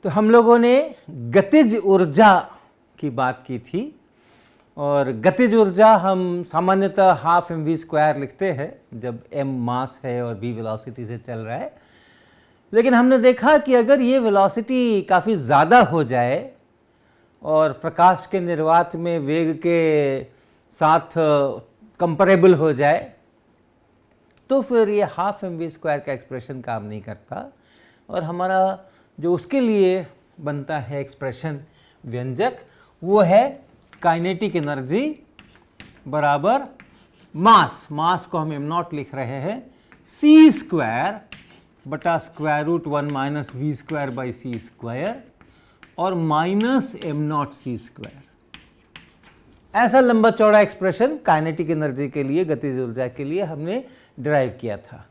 तो हम लोगों ने गतिज ऊर्जा की बात की थी और गतिज ऊर्जा हम सामान्यतः हाफ mv² लिखते हैं जब m मास है और v वेलोसिटी से चल रहा है। लेकिन हमने देखा कि अगर ये वेलोसिटी काफ़ी ज़्यादा हो जाए और प्रकाश के निर्वात में वेग के साथ कंपैरेबल हो जाए तो फिर ये हाफ mv² का एक्सप्रेशन काम नहीं करता और हमारा जो उसके लिए बनता है एक्सप्रेशन व्यंजक वो है काइनेटिक एनर्जी बराबर मास को हम m0 लिख रहे हैं c² बटा √1 - v² बाई c² और माइनस m0c²। ऐसा लंबा चौड़ा एक्सप्रेशन काइनेटिक एनर्जी के लिए, गतिज ऊर्जा के लिए हमने डिराइव किया था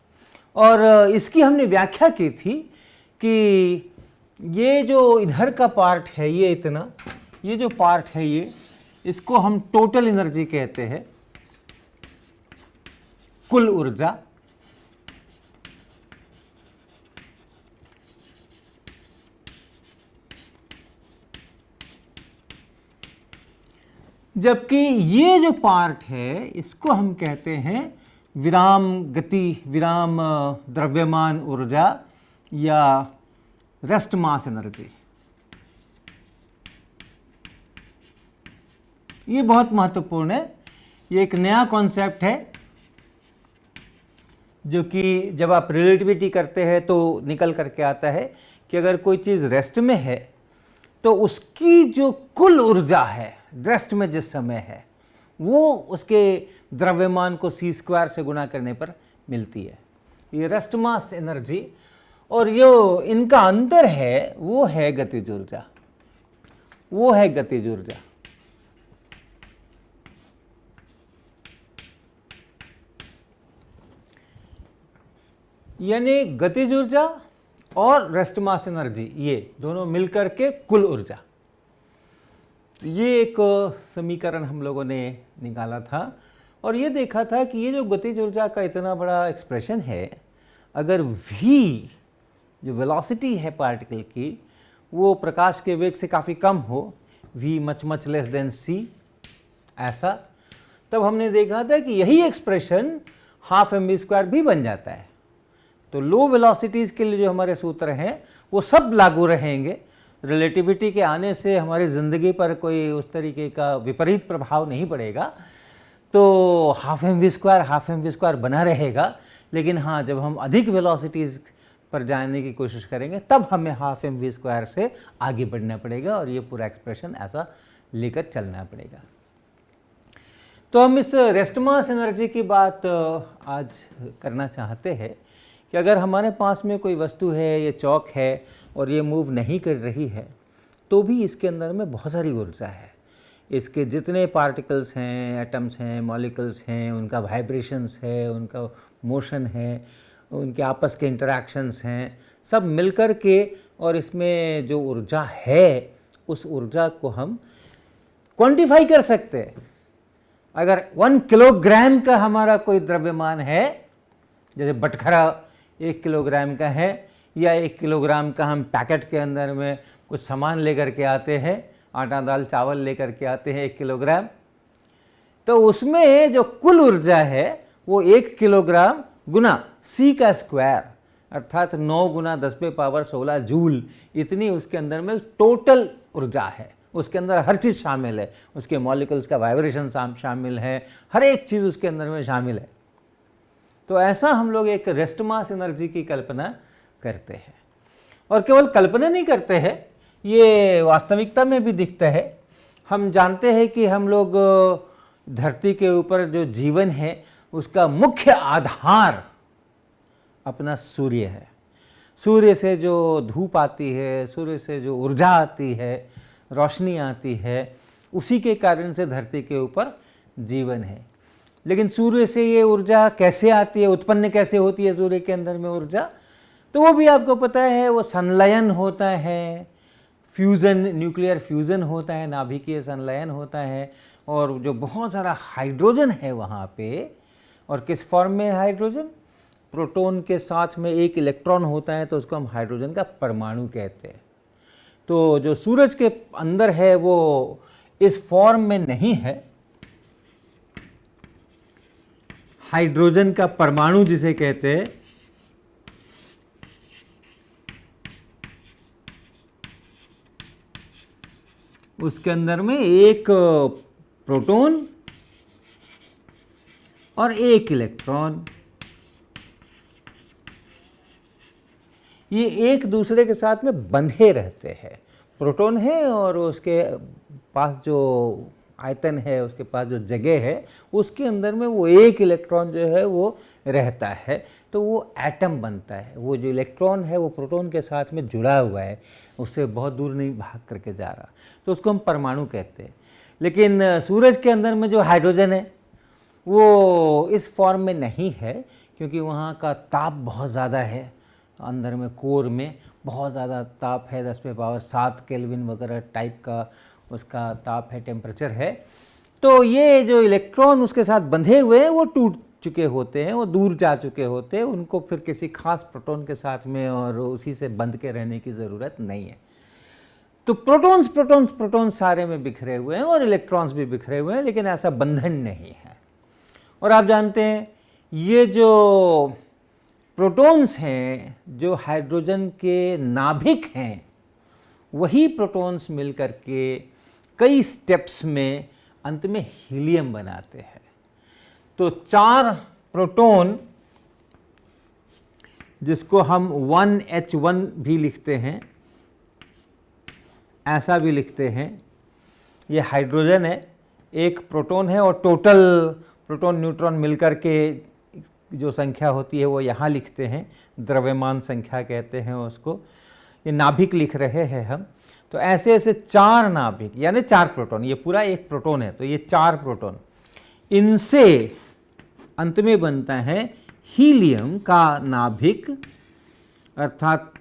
और इसकी हमने व्याख्या की थी कि ये जो इधर का पार्ट है ये जो पार्ट है इसको हम टोटल एनर्जी कहते हैं, कुल ऊर्जा। जबकि ये जो पार्ट है इसको हम कहते हैं विराम गति, विराम द्रव्यमान ऊर्जा या रेस्ट मास एनर्जी। ये बहुत महत्वपूर्ण है। ये एक नया कॉन्सेप्ट है जो कि जब आप रिलेटिविटी करते हैं तो निकल करके आता है कि अगर कोई चीज़ रेस्ट में है तो उसकी जो कुल ऊर्जा है रेस्ट में जिस समय है वो उसके द्रव्यमान को c² से गुणा करने पर मिलती है। ये रेस्ट मास एनर्जी और जो इनका अंतर है वो है गतिज ऊर्जा, यानी गतिज ऊर्जा और रेस्ट मास एनर्जी ये दोनों मिलकर के कुल ऊर्जा। तो ये एक समीकरण हम लोगों ने निकाला था और ये देखा था कि ये जो गतिज ऊर्जा का इतना बड़ा एक्सप्रेशन है, अगर v जो वेलोसिटी है पार्टिकल की वो प्रकाश के वेग से काफ़ी कम हो, v much less than c, ऐसा, तब हमने देखा था कि यही एक्सप्रेशन हाफ mv² भी बन जाता है। तो लो वेलोसिटीज़ के लिए जो हमारे सूत्र हैं वो सब लागू रहेंगे। रिलेटिविटी के आने से हमारी ज़िंदगी पर कोई उस तरीके का विपरीत प्रभाव नहीं पड़ेगा, तो हाफ mv² बना रहेगा। लेकिन हाँ, जब हम अधिक वेलोसिटीज़ पर जाने की कोशिश करेंगे तब हमें हाफ mv² से आगे बढ़ना पड़ेगा और ये पूरा एक्सप्रेशन ऐसा लेकर चलना पड़ेगा। तो हम इस रेस्ट मास एनर्जी की बात आज करना चाहते हैं कि अगर हमारे पास में कोई वस्तु है, ये चौक है और ये मूव नहीं कर रही है तो भी इसके अंदर में बहुत सारी ऊर्जा है। इसके जितने पार्टिकल्स हैं, एटम्स हैं, मॉलिक्यूल्स हैं, उनका वाइब्रेशंस है, उनका मोशन है, उनके आपस के इंटरैक्शंस हैं, सब मिलकर के और इसमें जो ऊर्जा है उस ऊर्जा को हम क्वांटिफाई कर सकते हैं। अगर 1 किलोग्राम का हमारा कोई द्रव्यमान है, जैसे बटखरा 1 किलोग्राम का है, या 1 किलोग्राम का हम पैकेट के अंदर में कुछ सामान लेकर के आते हैं, आटा दाल चावल लेकर के आते हैं 1 किलोग्राम, तो उसमें जो कुल ऊर्जा है वो 1 किलोग्राम गुना c² अर्थात 9 गुना 10⁻16 जूल, इतनी उसके अंदर में टोटल ऊर्जा है। उसके अंदर हर चीज़ शामिल है, उसके मॉलिक्यूल्स का वाइब्रेशन शामिल है, हर एक चीज़ उसके अंदर में शामिल है। तो ऐसा हम लोग एक रेस्ट मास एनर्जी की कल्पना करते हैं और केवल कल्पना नहीं करते हैं, ये वास्तविकता में भी दिखता है। हम जानते हैं कि हम लोग धरती के ऊपर जो जीवन है उसका मुख्य आधार अपना सूर्य है। सूर्य से जो धूप आती है, सूर्य से जो ऊर्जा आती है, रोशनी आती है, उसी के कारण से धरती के ऊपर जीवन है। लेकिन सूर्य से ये ऊर्जा कैसे आती है, उत्पन्न कैसे होती है सूर्य के अंदर में ऊर्जा, तो वो भी आपको पता है, वो संलयन होता है, फ्यूज़न, न्यूक्लियर फ्यूज़न होता है, नाभिकीय संलयन होता है और जो बहुत सारा हाइड्रोजन है वहाँ पे। और किस फॉर्म में है हाइड्रोजन? प्रोटॉन के साथ में एक इलेक्ट्रॉन होता है तो उसको हम हाइड्रोजन का परमाणु कहते हैं। तो जो सूरज के अंदर है वो इस फॉर्म में नहीं है। हाइड्रोजन का परमाणु जिसे कहते हैं, उसके अंदर में एक प्रोटॉन और एक इलेक्ट्रॉन, ये एक दूसरे के साथ में बंधे रहते हैं। प्रोटॉन है और उसके पास जो आयतन है, उसके पास जो जगह है, उसके अंदर में वो एक इलेक्ट्रॉन जो है वो रहता है, तो वो एटम बनता है। वो जो इलेक्ट्रॉन है वो प्रोटॉन के साथ में जुड़ा हुआ है, उससे बहुत दूर नहीं भाग करके जा रहा, तो उसको हम परमाणु कहते हैं। लेकिन सूरज के अंदर में जो हाइड्रोजन है वो इस फॉर्म में नहीं है, क्योंकि वहाँ का ताप बहुत ज़्यादा है, अंदर में कोर में बहुत ज़्यादा ताप है, 10⁻7 केल्विन वगैरह टाइप का उसका ताप है, टेम्परेचर है। तो ये जो इलेक्ट्रॉन उसके साथ बंधे हुए हैं वो टूट चुके होते हैं, वो दूर जा चुके होते हैं, उनको फिर किसी खास प्रोटॉन के साथ में और उसी से बंध के रहने की ज़रूरत नहीं है। तो प्रोटॉन्स प्रोटॉन्स प्रोटॉन्स सारे में बिखरे हुए हैं और इलेक्ट्रॉन्स भी बिखरे हुए हैं, लेकिन ऐसा बंधन नहीं है। और आप जानते हैं ये जो प्रोटॉन्स हैं, जो हाइड्रोजन के नाभिक हैं, वही प्रोटॉन्स मिलकर के कई स्टेप्स में अंत में हीलियम बनाते हैं। तो 4 प्रोटॉन, जिसको हम 1H1 भी लिखते हैं, ऐसा भी लिखते हैं, ये हाइड्रोजन है, एक प्रोटॉन है, और टोटल प्रोटॉन न्यूट्रॉन मिलकर के जो संख्या होती है वो यहाँ लिखते हैं, द्रव्यमान संख्या कहते हैं उसको। ये नाभिक लिख रहे हैं हम, तो ऐसे ऐसे 4 नाभिक यानी 4 प्रोटॉन, ये पूरा एक प्रोटॉन है, तो ये 4 प्रोटॉन, इनसे अंत में बनता है हीलियम का नाभिक, अर्थात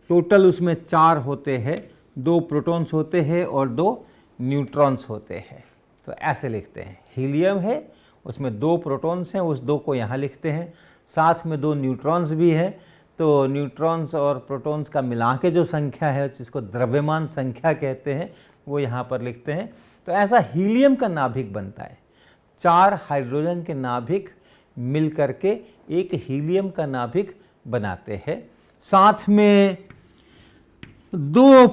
टोटल उसमें 4 होते हैं, 2 प्रोटॉन्स होते हैं और 2 न्यूट्रॉन्स होते हैं। तो ऐसे लिखते हैं, हीलियम है, उसमें 2 प्रोटॉन्स हैं, उस 2 को यहाँ लिखते हैं, साथ में 2 न्यूट्रॉन्स भी हैं, तो न्यूट्रॉन्स और प्रोटॉन्स का मिला के जो संख्या है, जिसको द्रव्यमान संख्या कहते हैं, वो यहाँ पर लिखते हैं। तो ऐसा हीलियम का नाभिक बनता है, 4 हाइड्रोजन के नाभिक मिल करके एक हीलियम का नाभिक बनाते हैं। साथ में 2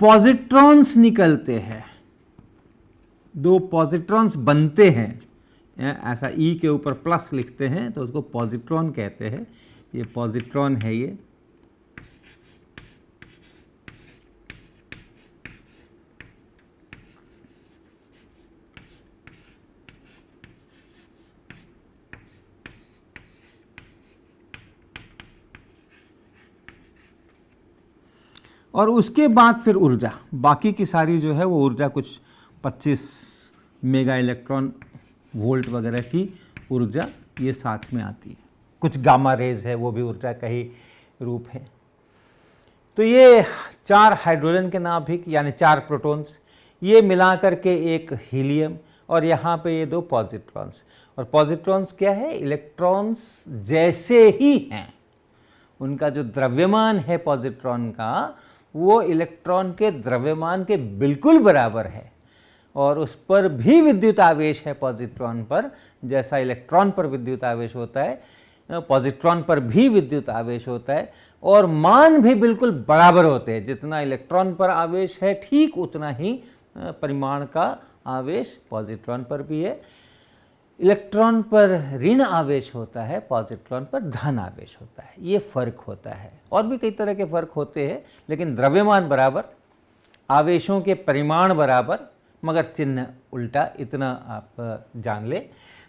पॉजिट्रॉन्स निकलते हैं, 2 पॉजिट्रॉन्स बनते हैं, ऐसा ई के ऊपर प्लस लिखते हैं तो उसको पॉजिट्रॉन कहते हैं। ये पॉजिट्रॉन है ये, और उसके बाद फिर ऊर्जा, बाकी की सारी जो है वो ऊर्जा कुछ 25 मेगा इलेक्ट्रॉन वोल्ट वगैरह की ऊर्जा ये साथ में आती है। कुछ गामा रेज है, वो भी ऊर्जा का ही रूप है। तो ये 4 हाइड्रोजन के नाभिक यानी 4 प्रोटॉन्स, ये मिला करके एक हीलियम, और यहाँ पे ये 2 पॉजिट्रॉन्स। और पॉजिट्रॉन्स क्या है? इलेक्ट्रॉन्स जैसे ही हैं, उनका जो द्रव्यमान है पॉजिट्रॉन का, वो इलेक्ट्रॉन के द्रव्यमान के बिल्कुल बराबर है, और उस पर भी विद्युत आवेश है पॉजिट्रॉन पर, जैसा इलेक्ट्रॉन पर विद्युत आवेश होता है, पॉजिट्रॉन पर भी विद्युत आवेश होता है, और मान भी बिल्कुल बराबर होते हैं। जितना इलेक्ट्रॉन पर आवेश है ठीक उतना ही परिमाण का आवेश पॉजिट्रॉन पर भी है। इलेक्ट्रॉन पर ऋण आवेश होता है, पॉजिट्रॉन पर धन आवेश होता है, ये फर्क होता है। और भी कई तरह के फर्क होते हैं, लेकिन द्रव्यमान बराबर, आवेशों के परिमाण बराबर, मगर चिन्ह उल्टा, इतना आप जान ले।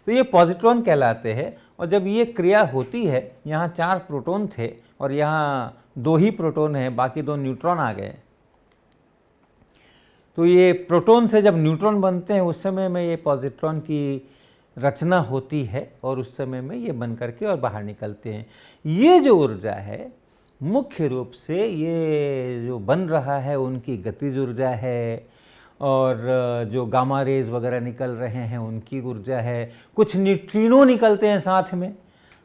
तो ये पॉजिट्रॉन कहलाते हैं। और जब ये क्रिया होती है, यहाँ 4 प्रोटॉन थे और यहाँ 2 ही प्रोटॉन हैं, बाकी 2 न्यूट्रॉन आ गए। तो ये प्रोटॉन से जब न्यूट्रॉन बनते हैं, उस समय में ये पॉजिट्रॉन की रचना होती है, और उस समय में ये बन करके और बाहर निकलते हैं। ये जो ऊर्जा है, मुख्य रूप से ये जो बन रहा है उनकी गतिज ऊर्जा है, और जो गामा रेज वगैरह निकल रहे हैं उनकी ऊर्जा है। कुछ न्यूट्रिनो निकलते हैं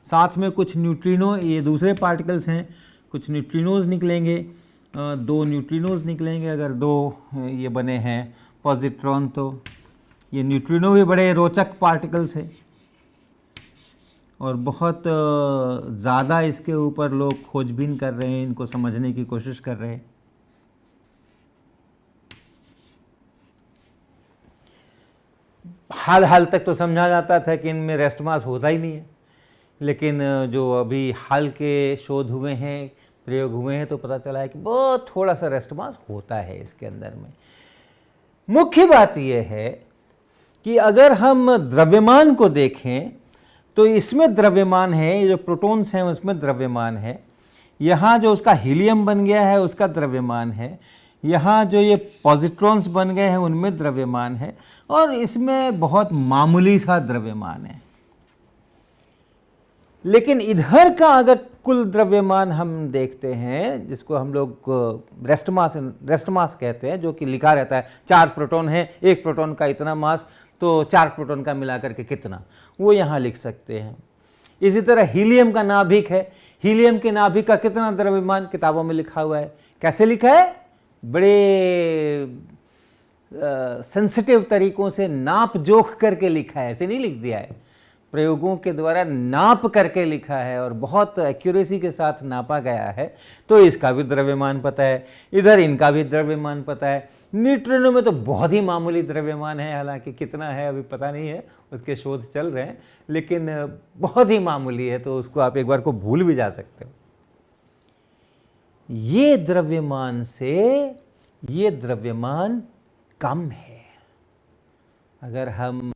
साथ में कुछ न्यूट्रिनो, ये दूसरे पार्टिकल्स हैं, कुछ न्यूट्रिनोज निकलेंगे, दो न्यूट्रिनोज निकलेंगे। अगर दो ये बने हैं पॉजिट्रॉन, तो ये न्यूट्रिनो भी बड़े रोचक पार्टिकल्स हैं और बहुत ज़्यादा इसके ऊपर लोग खोजबीन कर रहे हैं, इनको समझने की कोशिश कर रहे हैं। हाल तक तो समझा जाता था कि इनमें रेस्ट मास होता ही नहीं है, लेकिन जो अभी हाल के शोध हुए हैं, प्रयोग हुए हैं, तो पता चला है कि बहुत थोड़ा सा रेस्ट मास होता है इसके अंदर में। मुख्य बात यह है कि अगर हम द्रव्यमान को देखें तो इसमें द्रव्यमान है, ये जो प्रोटॉन्स हैं उसमें द्रव्यमान है, यहाँ जो उसका हीलियम बन गया है उसका द्रव्यमान है, यहाँ जो ये पॉजिट्रॉन्स बन गए हैं उनमें द्रव्यमान है, और इसमें बहुत मामूली सा द्रव्यमान है। लेकिन इधर का अगर कुल द्रव्यमान हम देखते हैं, जिसको हम लोग रेस्ट मास कहते हैं, जो कि लिखा रहता है 4 प्रोटॉन है, एक प्रोटॉन का इतना मास, तो 4 प्रोटॉन का मिलाकर के कितना, वो यहाँ लिख सकते हैं। इसी तरह हीलियम का नाभिक है, हीलियम के नाभिक का कितना द्रव्यमान किताबों में लिखा हुआ है। कैसे लिखा है? बड़े सेंसिटिव तरीकों से नाप जोख करके लिखा है, ऐसे नहीं लिख दिया है, प्रयोगों के द्वारा नाप करके लिखा है और बहुत एक्यूरेसी के साथ नापा गया है। तो इसका भी द्रव्यमान पता है, इधर इनका भी द्रव्यमान पता है। न्यूट्रिनो में तो बहुत ही मामूली द्रव्यमान है, हालांकि कितना है अभी पता नहीं है, उसके शोध चल रहे हैं, लेकिन बहुत ही मामूली है, तो उसको आप एक बार को भूल भी जा सकते हो। ये द्रव्यमान से ये द्रव्यमान कम है। अगर हम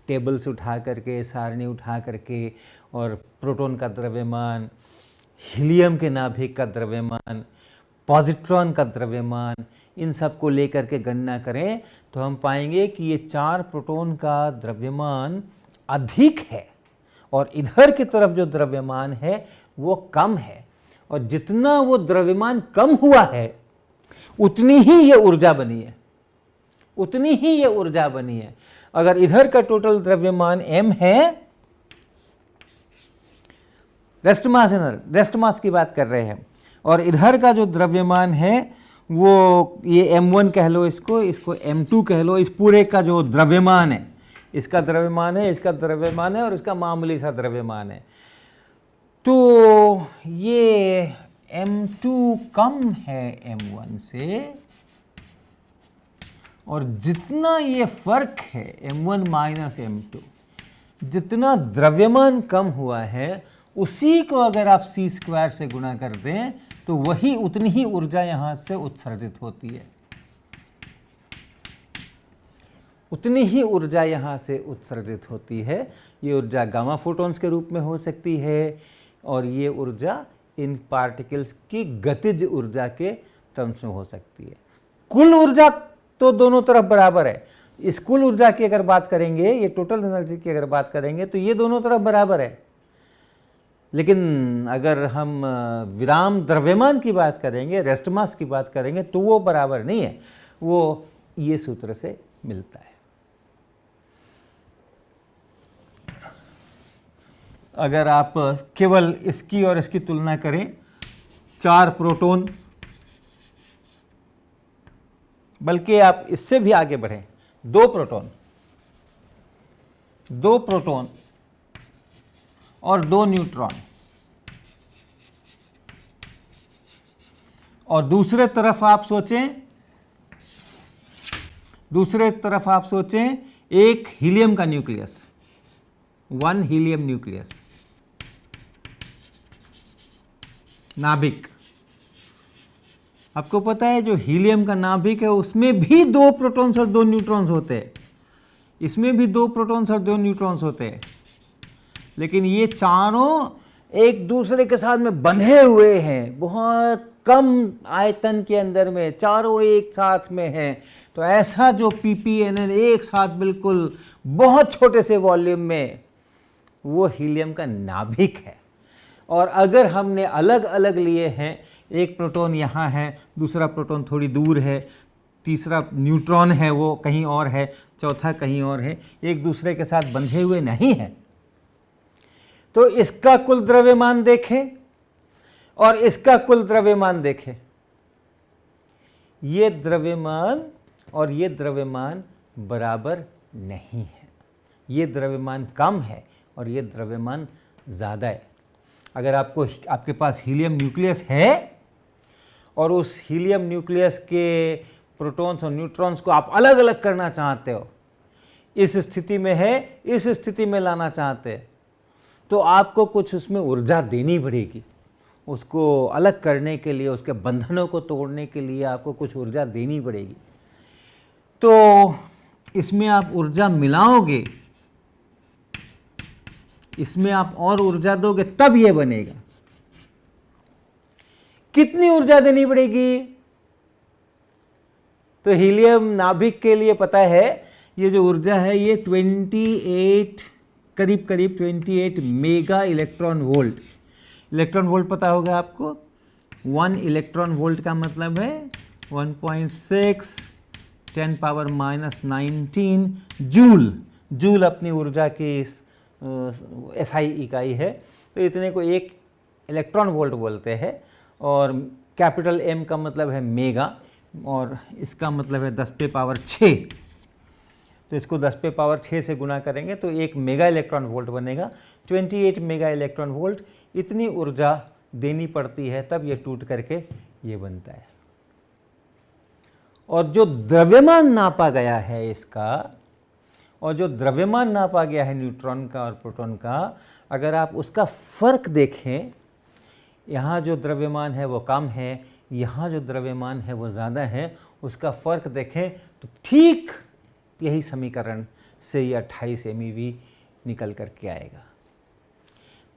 टेबल्स उठा करके, सारणी उठा करके, और प्रोटॉन का द्रव्यमान, हीलियम के नाभिक का द्रव्यमान, पॉजिट्रॉन का द्रव्यमान, इन सब को लेकर के गणना करें तो हम पाएंगे कि ये 4 प्रोटॉन का द्रव्यमान अधिक है और इधर की तरफ जो द्रव्यमान है वो कम है। और जितना वो द्रव्यमान कम हुआ है उतनी ही ये ऊर्जा बनी है, उतनी ही ये ऊर्जा बनी है। अगर इधर का टोटल द्रव्यमान m है, रेस्ट मास की बात कर रहे हैं, और इधर का जो द्रव्यमान है वो ये m1 कह लो, इसको m2 कह लो, इस पूरे का जो द्रव्यमान है, इसका द्रव्यमान है, इसका द्रव्यमान है और इसका मामूली सा द्रव्यमान है, तो ये m2 कम है m1 से, और जितना ये फर्क है m1 माइनस m2, जितना द्रव्यमान कम हुआ है उसी को अगर आप c² से गुणा कर दें तो वही उतनी ही ऊर्जा यहां से उत्सर्जित होती है, उतनी ही ऊर्जा यहां से उत्सर्जित होती है। ये ऊर्जा गामा फोटॉन्स के रूप में हो सकती है, और ये ऊर्जा इन पार्टिकल्स की गतिज ऊर्जा के टर्म्स में हो सकती है। कुल ऊर्जा तो दोनों तरफ बराबर है। इस कुल ऊर्जा की अगर बात करेंगे, ये टोटल एनर्जी की अगर बात करेंगे, तो ये दोनों तरफ बराबर है। लेकिन अगर हम विराम द्रव्यमान की बात करेंगे, रेस्ट मास की बात करेंगे, तो वो बराबर नहीं है, वो ये सूत्र से मिलता है। अगर आप केवल इसकी और इसकी तुलना करें, 4 प्रोटॉन, बल्कि आप इससे भी आगे बढ़ें, 2 प्रोटॉन और 2 न्यूट्रॉन, और दूसरे तरफ आप सोचें एक हीलियम का न्यूक्लियस, 1 हीलियम न्यूक्लियस, नाभिक। आपको पता है जो हीलियम का नाभिक है उसमें भी 2 प्रोटॉन्स और 2 न्यूट्रॉन्स होते हैं, इसमें भी 2 प्रोटॉन्स और 2 न्यूट्रॉन्स होते हैं, लेकिन ये चारों एक दूसरे के साथ में बंधे हुए हैं, बहुत कम आयतन के अंदर में चारों एक साथ में हैं। तो ऐसा जो ppnn एक साथ बिल्कुल बहुत छोटे से वॉल्यूम में, वो हीलियम का नाभिक है। और अगर हमने अलग अलग लिए हैं, एक प्रोटॉन यहाँ है, दूसरा प्रोटॉन थोड़ी दूर है, तीसरा न्यूट्रॉन है वो कहीं और है, चौथा कहीं और है, एक दूसरे के साथ बंधे हुए नहीं है, तो इसका कुल द्रव्यमान देखें और इसका कुल द्रव्यमान देखें, ये द्रव्यमान और ये द्रव्यमान बराबर नहीं है। ये द्रव्यमान कम है और ये द्रव्यमान ज़्यादा है। अगर आपके पास हीलियम न्यूक्लियस है और उस हीलियम न्यूक्लियस के प्रोटॉन्स और न्यूट्रॉन्स को आप अलग अलग करना चाहते हो, इस स्थिति में है, इस स्थिति में लाना चाहते हैं, तो आपको कुछ उसमें ऊर्जा देनी पड़ेगी। उसको अलग करने के लिए, उसके बंधनों को तोड़ने के लिए आपको कुछ ऊर्जा देनी पड़ेगी। तो इसमें आप ऊर्जा मिलाओगे, इसमें आप और ऊर्जा दोगे, तब ये बनेगा। कितनी ऊर्जा देनी पड़ेगी? तो हीलियम नाभिक के लिए पता है, ये जो ऊर्जा है ये 28 करीब 28 mega electron volt. Electron volt पता होगा आपको। 1 इलेक्ट्रॉन वोल्ट का मतलब है 1.6 10⁻⁻19 जूल। जूल अपनी ऊर्जा की एसआई इकाई है। तो इतने को 1 इलेक्ट्रॉन वोल्ट बोलते हैं। और कैपिटल एम का मतलब है मेगा, और इसका मतलब है 10⁻6। तो इसको 10⁻6 से गुना करेंगे तो 1 मेगा इलेक्ट्रॉन वोल्ट बनेगा। 28 मेगा इलेक्ट्रॉन वोल्ट, इतनी ऊर्जा देनी पड़ती है, तब ये टूट करके ये बनता है। और जो द्रव्यमान नापा गया है इसका, और जो द्रव्यमान नापा गया है न्यूट्रॉन का और प्रोटॉन का, अगर आप उसका फर्क देखें, यहाँ जो द्रव्यमान है वो कम है, यहाँ जो द्रव्यमान है वो ज़्यादा है, उसका फर्क देखें तो ठीक यही समीकरण से ये 28 MeV निकल करके आएगा।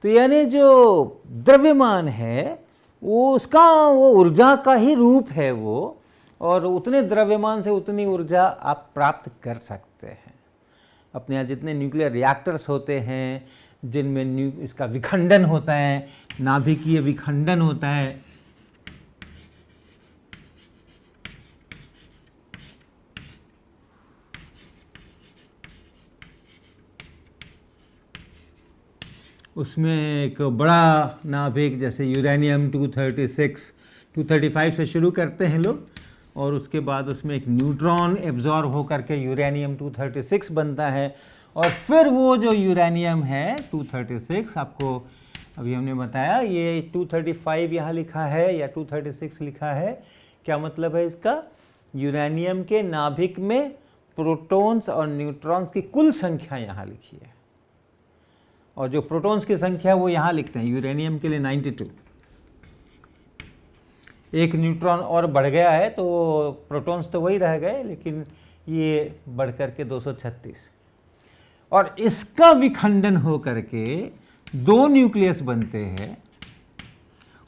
तो यानी जो द्रव्यमान है वो वो ऊर्जा का ही रूप है वो, और उतने द्रव्यमान से उतनी ऊर्जा आप प्राप्त कर सकते हैं। अपने यहाँ जितने न्यूक्लियर रिएक्टर्स होते हैं, जिनमें इसका विखंडन होता है, नाभिकीय विखंडन होता है, उसमें एक बड़ा नाभिक जैसे यूरेनियम 236 235 से शुरू करते हैं लोग, और उसके बाद उसमें एक न्यूट्रॉन एब्जॉर्ब होकर के यूरेनियम 236 बनता है। और फिर वो जो यूरेनियम है 236, आपको अभी हमने बताया, ये 235 यहाँ लिखा है या 236 लिखा है, क्या मतलब है इसका? यूरेनियम के नाभिक में प्रोटॉन्स और न्यूट्रॉन्स की कुल संख्या यहाँ लिखी है, और जो प्रोटॉन्स की संख्या वो यहाँ लिखते हैं। यूरेनियम के लिए 92। एक न्यूट्रॉन और बढ़ गया है तो प्रोटॉन्स तो वही रह गए, लेकिन ये बढ़ करके 236। और इसका विखंडन हो करके 2 न्यूक्लियस बनते हैं।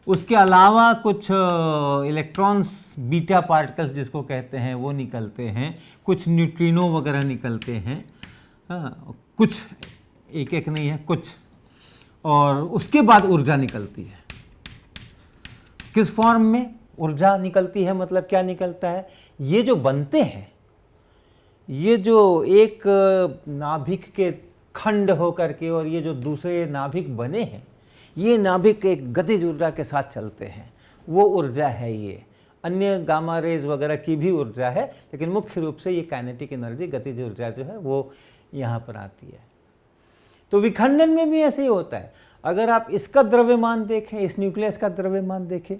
उसके अलावा कुछ इलेक्ट्रॉन्स, बीटा पार्टिकल्स जिसको कहते हैं, वो निकलते हैं। कुछ न्यूट्रिनो वगैरह निकलते हैं। हाँ, कुछ एक एक नहीं है, कुछ। और उसके बाद ऊर्जा निकलती है। किस फॉर्म में ऊर्जा निकलती है? मतलब क्या निकलता है? ये जो बनते हैं, ये जो एक नाभिक के खंड हो करके और ये जो दूसरे नाभिक बने हैं, ये नाभिक एक गतिज ऊर्जा के साथ चलते हैं, वो ऊर्जा है ये। अन्य गामा रेज वगैरह की भी ऊर्जा है, लेकिन मुख्य रूप से ये काइनेटिक एनर्जी, गतिज ऊर्जा जो है वो यहाँ पर आती है। तो विखंडन में भी ऐसे ही होता है। अगर आप इसका द्रव्यमान देखें, इस न्यूक्लियस का द्रव्यमान देखें,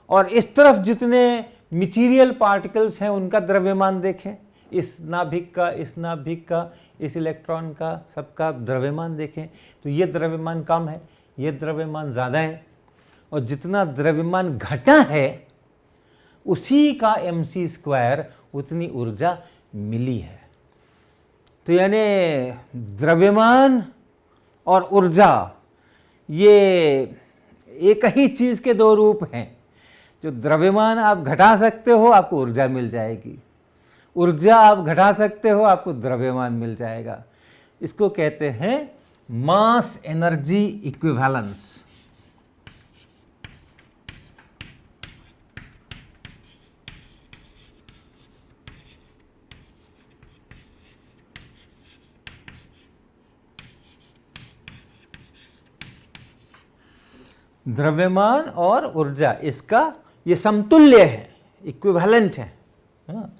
और इस तरफ जितने मटेरियल पार्टिकल्स हैं उनका द्रव्यमान देखें, इस नाभिक का, इस नाभिक का, इस इलेक्ट्रॉन का, सबका द्रव्यमान देखें, तो ये द्रव्यमान कम है, ये द्रव्यमान ज़्यादा है। और जितना द्रव्यमान घटा है उसी का mc², उतनी ऊर्जा मिली है। तो यानी द्रव्यमान और ऊर्जा ये एक ही चीज़ के 2 रूप हैं। जो द्रव्यमान आप घटा सकते हो, आपको ऊर्जा मिल जाएगी। ऊर्जा आप घटा सकते हो, आपको द्रव्यमान मिल जाएगा। इसको कहते हैं मास एनर्जी इक्विवेलेंस। द्रव्यमान और ऊर्जा, इसका ये समतुल्य है, इक्विवेलेंट है। हाँ,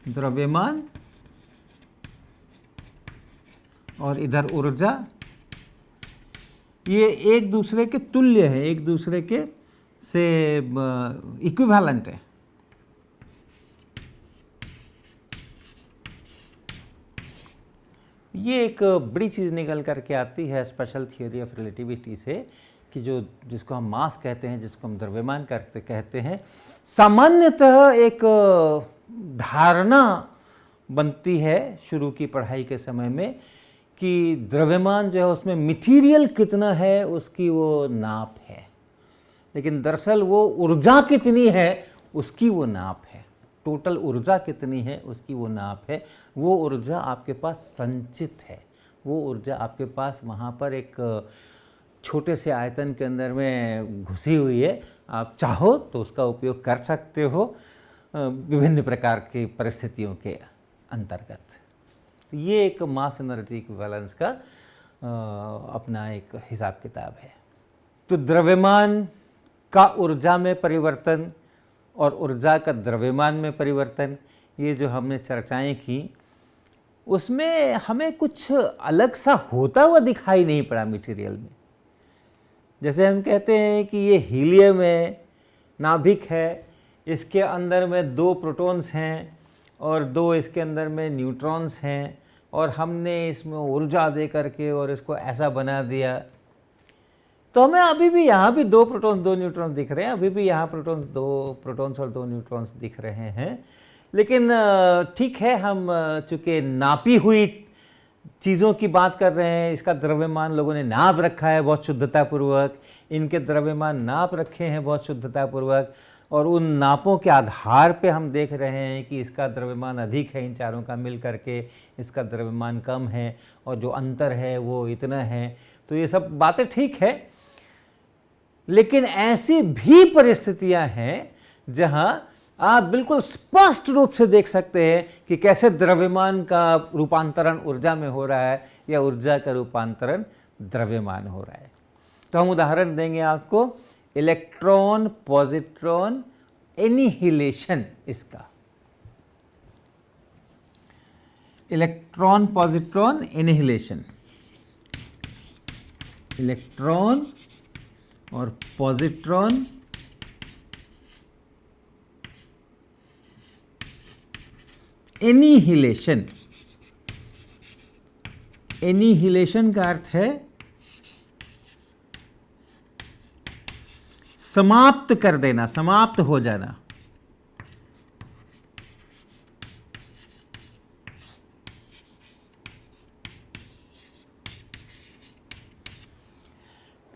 द्रव्यमान और इधर ऊर्जा, ये एक दूसरे के तुल्य है, एक दूसरे के से इक्विवेलेंट है। ये एक बड़ी चीज़ निकल करके आती है स्पेशल थियोरी ऑफ रिलेटिविटी से, कि जो जिसको हम मास कहते हैं, जिसको हम द्रव्यमान कहते हैं, सामान्यतः एक धारणा बनती है शुरू की पढ़ाई के समय में कि द्रव्यमान जो है उसमें मटेरियल कितना है उसकी वो नाप है, लेकिन दरअसल वो ऊर्जा कितनी है उसकी वो नाप है। टोटल ऊर्जा कितनी है उसकी वो नाप है। वो ऊर्जा आपके पास संचित है, वो ऊर्जा आपके पास वहाँ पर एक छोटे से आयतन के अंदर में घुसी हुई है। आप चाहो तो उसका उपयोग कर सकते हो विभिन्न प्रकार की परिस्थितियों के अंतर्गत। ये एक मास एनर्जी इक्विवेलेंस का अपना एक हिसाब किताब है। तो द्रव्यमान का ऊर्जा में परिवर्तन और ऊर्जा का द्रव्यमान में परिवर्तन, ये जो हमने चर्चाएं की, उसमें हमें कुछ अलग सा होता हुआ दिखाई नहीं पड़ा मटेरियल में। जैसे हम कहते हैं कि ये हीलियम है, नाभिक है, इसके अंदर में 2 प्रोटॉन्स हैं और 2 इसके अंदर में न्यूट्रॉन्स हैं, और हमने इसमें ऊर्जा दे करके और इसको ऐसा बना दिया। तो हमें अभी भी यहाँ भी 2 प्रोटॉन्स 2 न्यूट्रॉन्स दिख रहे हैं, अभी भी यहाँ 2 प्रोटॉन्स और 2 न्यूट्रॉन्स दिख रहे हैं। लेकिन ठीक है, हम चूँकि नापी हुई चीज़ों की बात कर रहे हैं, इसका द्रव्यमान लोगों ने नाप रखा है बहुत शुद्धतापूर्वक, इनके द्रव्यमान नाप रखे हैं बहुत शुद्धतापूर्वक, और उन नापों के आधार पे हम देख रहे हैं कि इसका द्रव्यमान अधिक है इन चारों का मिल करके, इसका द्रव्यमान कम है, और जो अंतर है वो इतना है। तो ये सब बातें ठीक है, लेकिन ऐसी भी परिस्थितियां हैं जहां आप बिल्कुल स्पष्ट रूप से देख सकते हैं कि कैसे द्रव्यमान का रूपांतरण ऊर्जा में हो रहा है या ऊर्जा का रूपांतरण द्रव्यमान हो रहा है। तो हम उदाहरण देंगे आपको, इलेक्ट्रॉन पॉजिट्रॉन एनिहिलेशन। इसका इलेक्ट्रॉन पॉजिट्रॉन एनिहिलेशन, इलेक्ट्रॉन और पॉजिट्रॉन एनिहिलेशन। एनिहिलेशन का अर्थ है समाप्त कर देना, समाप्त हो जाना।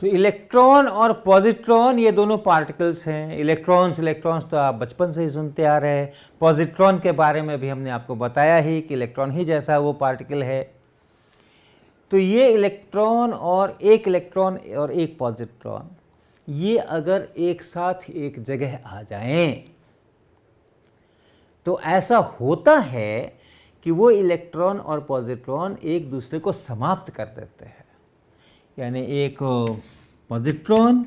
तो इलेक्ट्रॉन और पॉजिट्रॉन ये दोनों पार्टिकल्स हैं। इलेक्ट्रॉन्स तो आप बचपन से ही सुनते आ रहे हैं। पॉजिट्रॉन के बारे में भी हमने आपको बताया ही कि इलेक्ट्रॉन ही जैसा वो पार्टिकल है। तो ये इलेक्ट्रॉन और एक पॉजिट्रॉन, ये अगर एक साथ एक जगह आ जाएं तो ऐसा होता है कि वो इलेक्ट्रॉन और पॉजिट्रॉन एक दूसरे को समाप्त कर देते हैं। यानी एक पॉजिट्रॉन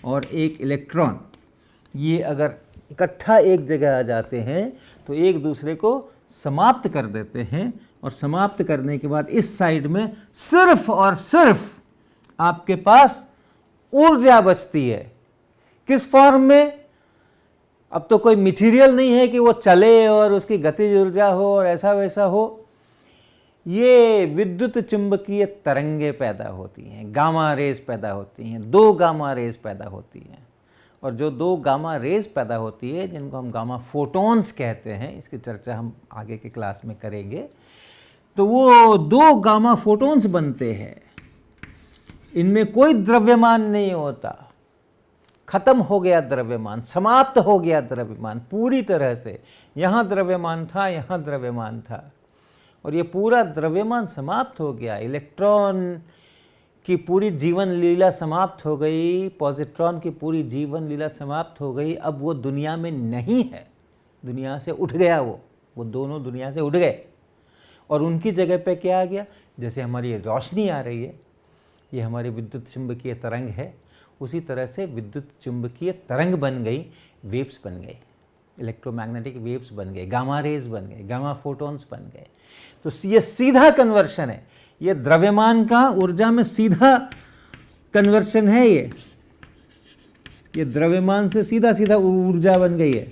और एक इलेक्ट्रॉन ये अगर इकट्ठा एक जगह आ जाते हैं तो एक दूसरे को समाप्त कर देते हैं, और समाप्त करने के बाद इस साइड में सिर्फ और सिर्फ आपके पास ऊर्जा बचती है। किस फॉर्म में? अब तो कोई मटेरियल नहीं है कि वो चले और उसकी गतिज ऊर्जा हो और ऐसा वैसा हो। ये विद्युत चुंबकीय तरंगे पैदा होती हैं, गामा रेज पैदा होती हैं, 2 गामा रेज पैदा होती हैं। और जो 2 गामा रेज पैदा होती है, जिनको हम गामा फोटॉन्स कहते हैं, इसकी चर्चा हम आगे के क्लास में करेंगे। तो वो 2 गामा फोटॉन्स बनते हैं, इनमें कोई द्रव्यमान नहीं होता। खत्म हो गया द्रव्यमान, समाप्त हो गया द्रव्यमान पूरी तरह से। यहाँ द्रव्यमान था, यहाँ द्रव्यमान था, और ये पूरा द्रव्यमान समाप्त हो गया। इलेक्ट्रॉन की पूरी जीवन लीला समाप्त हो गई, पॉजिट्रॉन की पूरी जीवन लीला समाप्त हो गई। अब वो दुनिया में नहीं है, दुनिया से उठ गया वो दोनों दुनिया से उठ गए। और उनकी जगह पे क्या आ गया? जैसे हमारी ये रोशनी आ रही है, ये हमारी विद्युत चुंबकीय तरंग है, उसी तरह से विद्युत चुंबकीय तरंग बन गई, वेव्स बन गई। इलेक्ट्रोमैग्नेटिक वेव्स बन गए, गामा रेज बन गए, गामा फोटॉन्स बन गए। तो ये सीधा कन्वर्शन है, ये द्रव्यमान का ऊर्जा में सीधा कन्वर्शन है। ये द्रव्यमान से सीधा सीधा ऊर्जा बन गई है।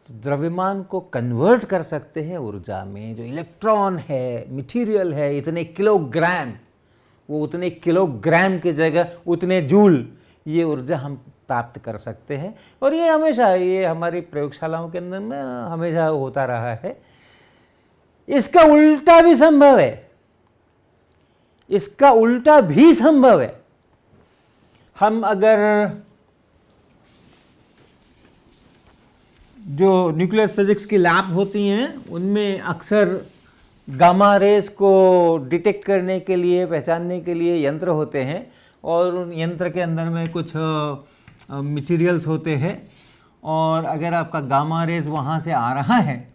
तो द्रव्यमान को कन्वर्ट कर सकते हैं ऊर्जा में। जो इलेक्ट्रॉन है, मटेरियल है, इतने किलोग्राम, वो उतने किलोग्राम की जगह उतने जूल ये ऊर्जा हम प्राप्त कर सकते हैं। और ये हमेशा, ये हमारी प्रयोगशालाओं के अंदर में हमेशा होता रहा है। इसका उल्टा भी संभव है, इसका उल्टा भी संभव है। हम अगर जो न्यूक्लियर फिजिक्स की लैब होती हैं उनमें अक्सर गामा रेस को डिटेक्ट करने के लिए, पहचानने के लिए यंत्र होते हैं, और उन यंत्र के अंदर में कुछ मटेरियल्स होते हैं, और अगर आपका गामा रेस वहाँ से आ रहा है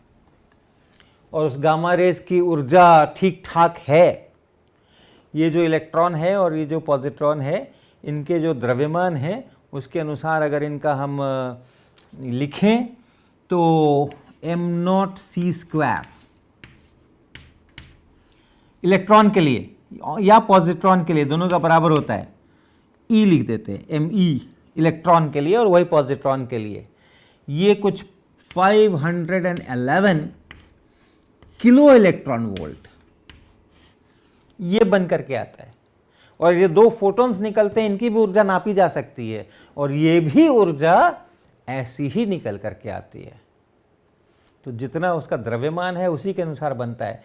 और उस गामा रेस की ऊर्जा ठीक ठाक है, ये जो इलेक्ट्रॉन है और ये जो पॉजिट्रॉन है, इनके जो द्रव्यमान है उसके अनुसार अगर इनका हम लिखें तो m0c² इलेक्ट्रॉन के लिए या पॉजिट्रॉन के लिए, दोनों का बराबर होता है, E लिख देते हैं, me इलेक्ट्रॉन के लिए और वही पॉजिट्रॉन के लिए। ये कुछ 511 किलो इलेक्ट्रॉन वोल्ट ये बन करके आता है। और ये 2 फोटॉन्स निकलते हैं, इनकी भी ऊर्जा नापी जा सकती है, और ये भी ऊर्जा ऐसी ही निकल करके आती है। तो जितना उसका द्रव्यमान है उसी के अनुसार बनता है।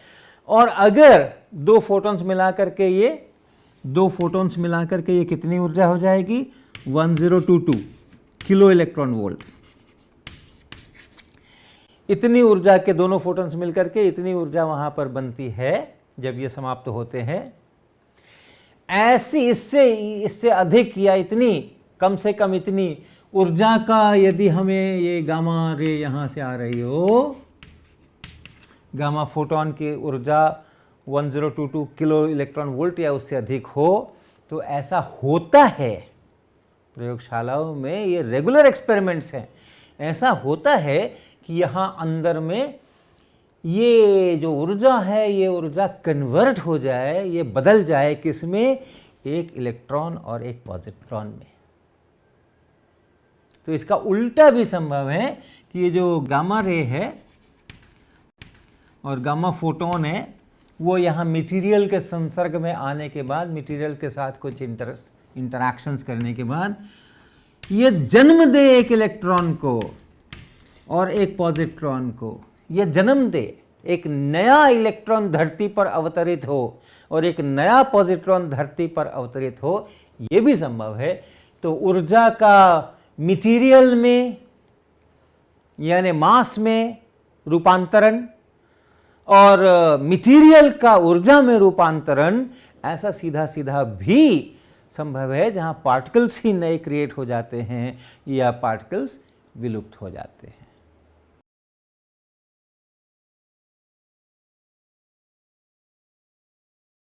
और अगर 2 फोटॉन्स मिला करके ये कितनी ऊर्जा हो जाएगी? 1022 किलो इलेक्ट्रॉन वोल्ट। इतनी ऊर्जा के दोनों फोटॉन्स मिलकर के इतनी ऊर्जा वहां पर बनती है जब ये समाप्त होते हैं। ऐसी इससे अधिक या इतनी, कम से कम इतनी ऊर्जा का यदि हमें ये गामा रे यहाँ से आ रही हो, गामा फोटॉन की ऊर्जा 1022 किलो इलेक्ट्रॉन वोल्ट या उससे अधिक हो, तो ऐसा होता है प्रयोगशालाओं में, ये रेगुलर एक्सपेरिमेंट्स हैं। ऐसा होता है कि यहाँ अंदर में ये जो ऊर्जा है, ये ऊर्जा कन्वर्ट हो जाए, ये बदल जाए किसमें? एक इलेक्ट्रॉन और एक पॉजिट्रॉन में। तो इसका उल्टा भी संभव है कि ये जो गामा रे है और गामा फोटोन है, वो यहाँ मटेरियल के संसर्ग में आने के बाद, मटेरियल के साथ कुछ इंटरैक्शंस करने के बाद ये जन्म दे एक इलेक्ट्रॉन को और एक पॉजिट्रॉन को, ये जन्म दे, एक नया इलेक्ट्रॉन धरती पर अवतरित हो और एक नया पॉजिट्रॉन धरती पर अवतरित हो, ये भी संभव है। तो ऊर्जा का मटेरियल में यानी मास में रूपांतरण और मटेरियल का ऊर्जा में रूपांतरण, ऐसा सीधा सीधा भी संभव है जहां पार्टिकल्स ही नए क्रिएट हो जाते हैं या पार्टिकल्स विलुप्त हो जाते हैं।